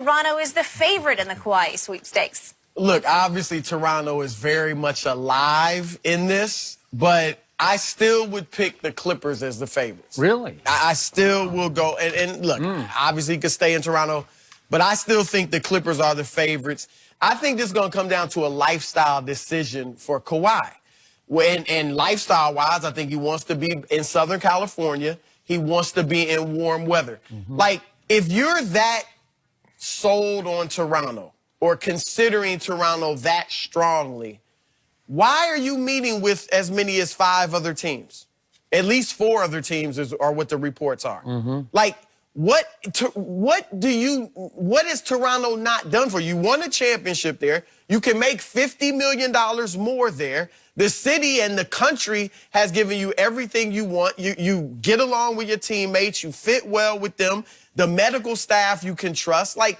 Toronto is the favorite in the Kawhi sweepstakes. Look, obviously Toronto is very much alive in this, but I still would pick the Clippers as the favorites. Really? I still will go. And look, obviously he could stay in Toronto, but I still think the Clippers are the favorites. I think this is going to come down to a lifestyle decision for Kawhi. And lifestyle-wise, I think he wants to be in Southern California. He wants to be in warm weather. Like, if you're that sold on Toronto or considering Toronto that strongly, why are you meeting with as many as 5 other teams? At least 4 other teams are what the reports are. Like, what has Toronto not done for you? You won a championship there. You can make $50 million more there. The city and the country has given you everything you want. You get along with your teammates. You fit well with them. The medical staff you can trust. Like,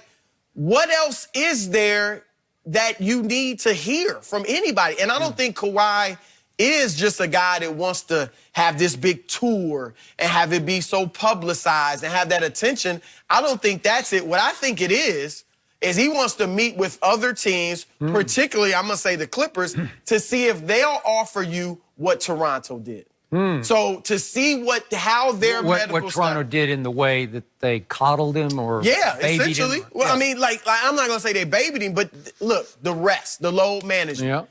what else is there that you need to hear from anybody? And I don't think Kawhi is just a guy that wants to have this big tour and have it be so publicized and have that attention. I don't think that's it. What I think it is he wants to meet with other teams, particularly, I'm going to say the Clippers, to see if they'll offer you what Toronto did. So to see how their medical what Toronto did in the way that they coddled him or babied essentially. him. Well, I mean, like I'm not going to say they babied him, but look, the rest, the load management.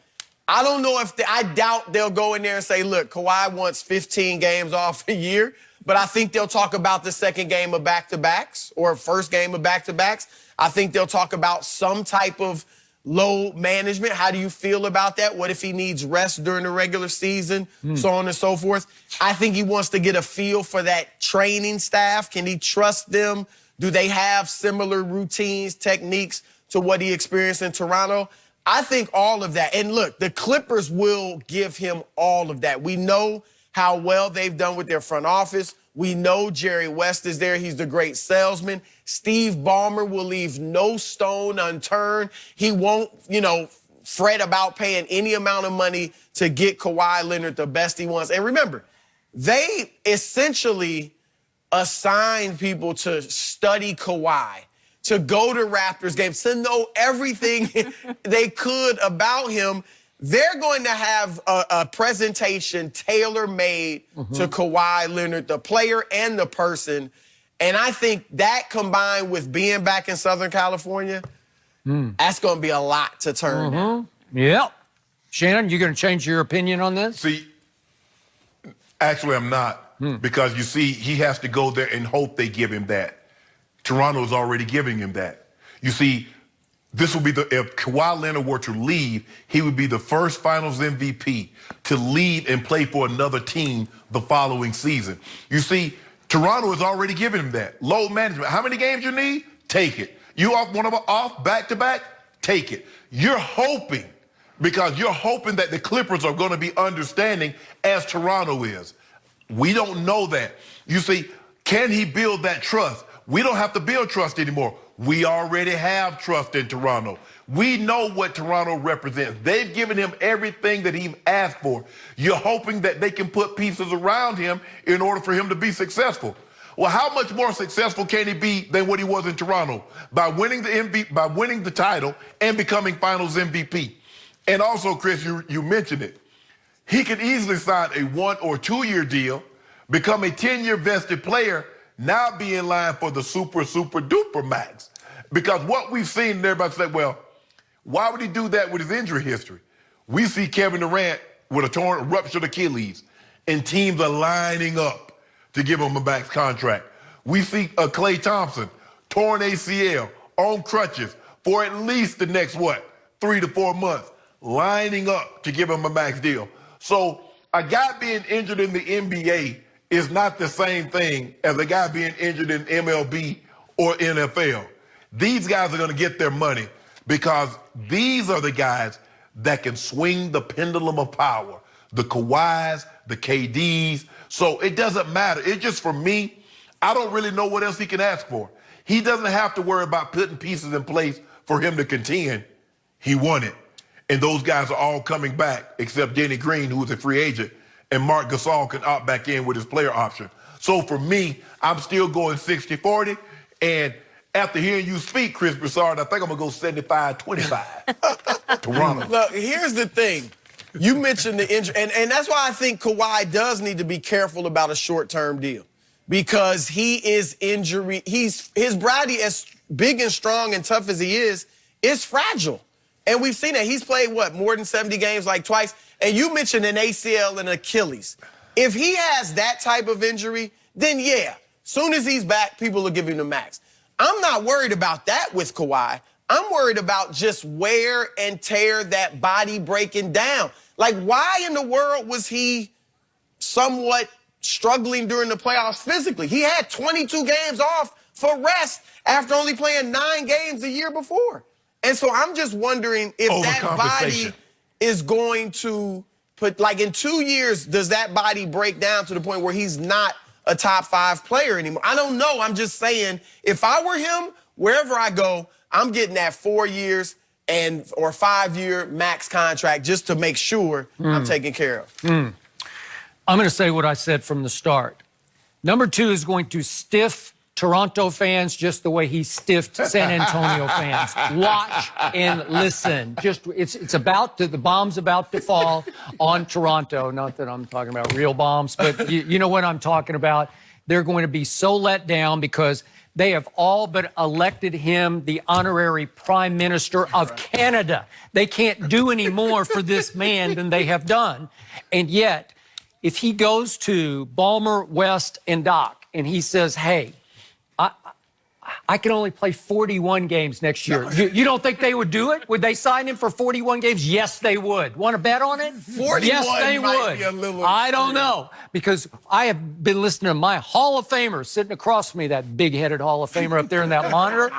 I don't know I doubt they'll go in there and say, look, Kawhi wants 15 games off a year, but I think they'll talk about the second game of back-to-backs or first game of back-to-backs. I think they'll talk about some type of load management. How do you feel about that? What if he needs rest during the regular season? So on and so forth. I think he wants to get a feel for that training staff. Can he trust them? Do they have similar routines, techniques to what he experienced in Toronto? I think all of that. And look, the Clippers will give him all of that. We know how well they've done with their front office. We know Jerry West is there. He's the great salesman. Steve Ballmer will leave no stone unturned. He won't, fret about paying any amount of money to get Kawhi Leonard the best he wants. And remember, they essentially assigned people to study Kawhi, to go to Raptors games, to know everything they could about him. They're going to have a presentation tailor-made to Kawhi Leonard, the player and the person. And I think that combined with being back in Southern California, that's going to be a lot to turn down. Yep. Shannon, you going to change your opinion on this? See, actually, I'm not. Because, you see, he has to go there and hope they give him that. Toronto's already giving him that. You see, this will be if Kawhi Leonard were to leave, he would be the first Finals MVP to leave and play for another team the following season. You see, Toronto is already giving him that. Load management. How many games you need? Take it. You off one of them off back-to-back? Take it. You're hoping, because you're hoping that the Clippers are going to be understanding as Toronto is. We don't know that. You see, can he build that trust? We don't have to build trust anymore. We already have trust in Toronto. We know what Toronto represents. They've given him everything that he's asked for. You're hoping that they can put pieces around him in order for him to be successful. Well, how much more successful can he be than what he was in Toronto? By winning the title and becoming Finals MVP. And also, Chris, you mentioned it. He could easily sign a 1 or 2 year deal, become a 10-year vested player, now be in line for the super duper max. Because what we've seen, everybody say, well, why would he do that with his injury history? We see Kevin Durant with a ruptured Achilles, and teams are lining up to give him a max contract. We see Klay Thompson, torn ACL, on crutches for at least the next, 3 to 4 months, lining up to give him a max deal. So a guy being injured in the NBA is not the same thing as a guy being injured in MLB or NFL. These guys are going to get their money because these are the guys that can swing the pendulum of power. The Kawhis, the KDs. So it doesn't matter. It's just, for me, I don't really know what else he can ask for. He doesn't have to worry about putting pieces in place for him to contend. He won it. And those guys are all coming back except Danny Green, who is a free agent, and Mark Gasol can opt back in with his player option. So for me, I'm still going 60-40. And after hearing you speak, Chris Broussard, I think I'm going to go 75-25. Toronto. Look, here's the thing. You mentioned the injury, and that's why I think Kawhi does need to be careful about a short-term deal, because he is injury. His body, as big and strong and tough as he is fragile. And we've seen that. He's played, what, more than 70 games, like twice? And you mentioned an ACL and Achilles. If he has that type of injury, then yeah, soon as he's back, people will give him the max. I'm not worried about that with Kawhi. I'm worried about just wear and tear, that body breaking down. Like, why in the world was he somewhat struggling during the playoffs physically? He had 22 games off for rest after only playing 9 games the year before. And so I'm just wondering if that body is going to put, like, in 2 years, does that body break down to the point where he's not a top 5 player anymore? I don't know. I'm just saying, if I were him, wherever I go, I'm getting that 4 years or 5-year max contract just to make sure I'm taken care of. I'm going to say what I said from the start. Number 2 is going to stiff Toronto fans just the way he stiffed San Antonio fans. Watch and listen. It's about to, the bomb's about to fall on Toronto. Not that I'm talking about real bombs, but you know what I'm talking about. They're going to be so let down because they have all but elected him the honorary Prime Minister of Canada. They can't do any more for this man than they have done. And yet, if he goes to Balmer, West, and Doc, and he says, hey, I can only play 41 games next year. You don't think they would do it? Would they sign him for 41 games? Yes, they would. Want to bet on it? 41 yes, they might be a little I don't know, because I have been listening to my Hall of Famer sitting across from me, that big-headed Hall of Famer up there in that monitor,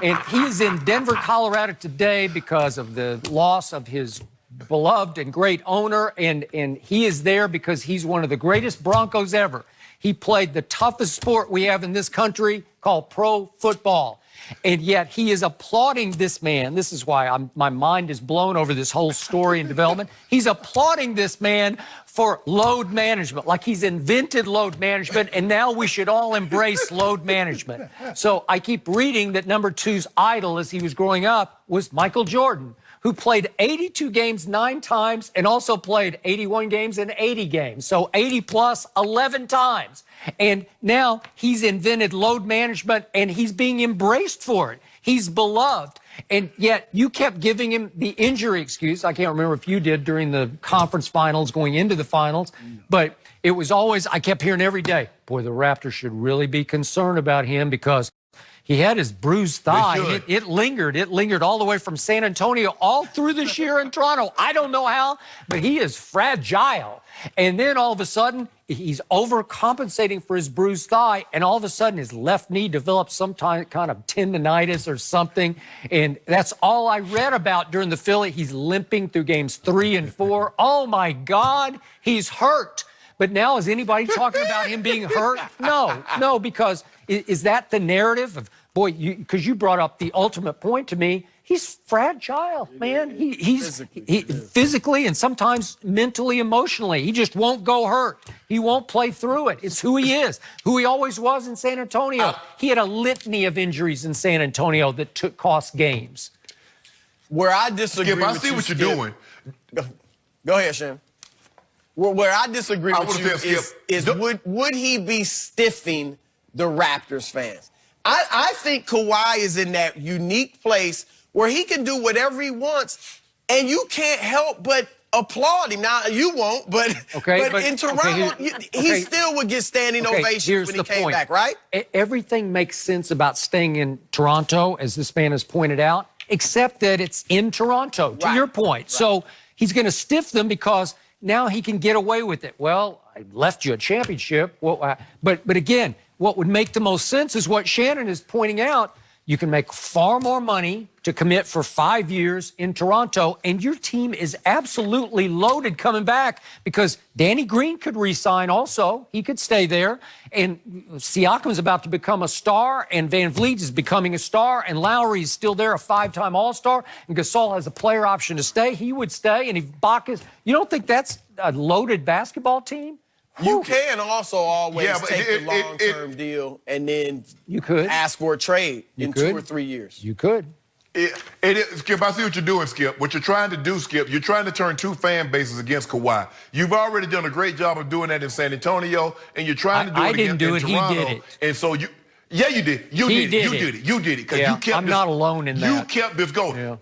and he's in Denver, Colorado today because of the loss of his beloved and great owner, and he is there because he's one of the greatest Broncos ever. He played the toughest sport we have in this country called pro football. And yet he is applauding this man. This is why my mind is blown over this whole story and development. He's applauding this man for load management, like he's invented load management, and now we should all embrace load management. So I keep reading that number 2's idol as he was growing up was Michael Jordan, who played 82 games 9 times and also played 81 games and 80 games. So 80 plus 11 times. And now he's invented load management and he's being embraced for it. He's beloved. And yet you kept giving him the injury excuse. I can't remember if you did during the conference finals, going into the finals, but it was always, I kept hearing every day, boy, the Raptors should really be concerned about him because he had his bruised thigh. It lingered all the way from San Antonio all through this year in Toronto. I don't know how, but he is fragile. And then all of a sudden, he's overcompensating for his bruised thigh, and all of a sudden his left knee develops some kind of tendonitis or something. And that's all I read about during the Philly. He's limping through games 3 and 4. Oh, my God, he's hurt. But now is anybody talking about him being hurt? No, because is that the narrative of, boy, because you brought up the ultimate point to me, he's fragile, man. He's physically and sometimes mentally, emotionally. He just won't go hurt. He won't play through it. It's who he is, who he always was in San Antonio. He had a litany of injuries in San Antonio that cost games. Where I disagree with you, I see what you're doing. Go ahead, Shem. Where I disagree with you is would he be stiffing the Raptors fans? I think Kawhi is in that unique place where he can do whatever he wants, and you can't help but applaud him. Now, you won't, but in Toronto, he still would get standing ovations when he came back, right? Everything makes sense about staying in Toronto, as this man has pointed out, except that it's in Toronto, to your point. Right. So he's going to stiff them because now he can get away with it. Well, I left you a championship. Well, but again, what would make the most sense is what Shannon is pointing out. You can make far more money to commit for 5 years in Toronto, and your team is absolutely loaded coming back because Danny Green could re-sign also. He could stay there. And Siakam's about to become a star, and Van Vliet is becoming a star, and Lowry's still there, a 5-time All-Star, and Gasol has a player option to stay. He would stay, and if Bacchus, you don't think that's a loaded basketball team? You can also always take the long-term deal and then you could ask for a trade in 2 or 3 years. You could. Skip, I see what you're doing, Skip. What you're trying to do, Skip, you're trying to turn two fan bases against Kawhi. You've already done a great job of doing that in San Antonio, and you're trying to do it again in Toronto. He did it. And so you did. You did it. Because you kept I'm not alone in that. You kept this going. Yeah.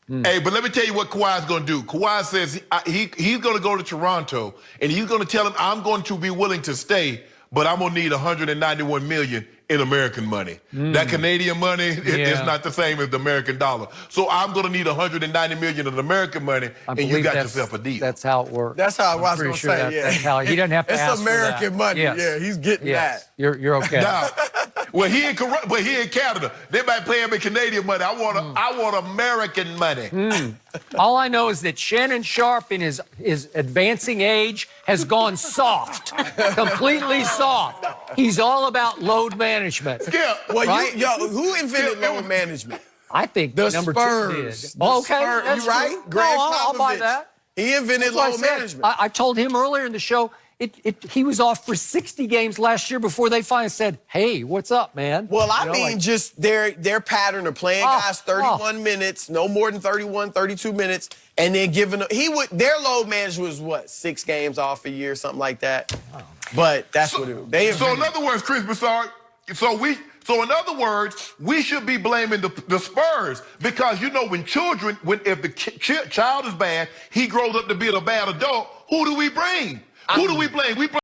Hey, but let me tell you what Kawhi's going to do. Kawhi says he's going to go to Toronto, and he's going to tell him, I'm going to be willing to stay, but I'm going to need $191 million in American money. That Canadian money is not the same as the American dollar. So I'm going to need $190 million in American money, and you got yourself a deal. That's how it works. That's how I was going to say, That's how he doesn't have to ask It's American money. Yes. Yeah, he's getting that. You're okay. Now, well, he in Canada. They might pay him in Canadian money. I want American money. All I know is that Shannon Sharp, in his advancing age, has gone soft, completely soft. He's all about load management. Yeah. Well, right? who invented load management? I think the number Spurs. two did. Okay, Spurs. You right? True. Greg I'll buy Popovich. that. He invented load management. I told him earlier in the show, he was off for 60 games last year before they finally said, hey, what's up, man? Well, I mean, just their pattern of playing guys 31 minutes, no more than 31, 32 minutes, and then giving them, their load management was what, 6 games off a year, something like that. But that's what they invented. So in other words, Chris Broussard, so in other words, we should be blaming the Spurs because, you know, if the child is bad, he grows up to be a bad adult, who do we blame? Who do we blame? We blame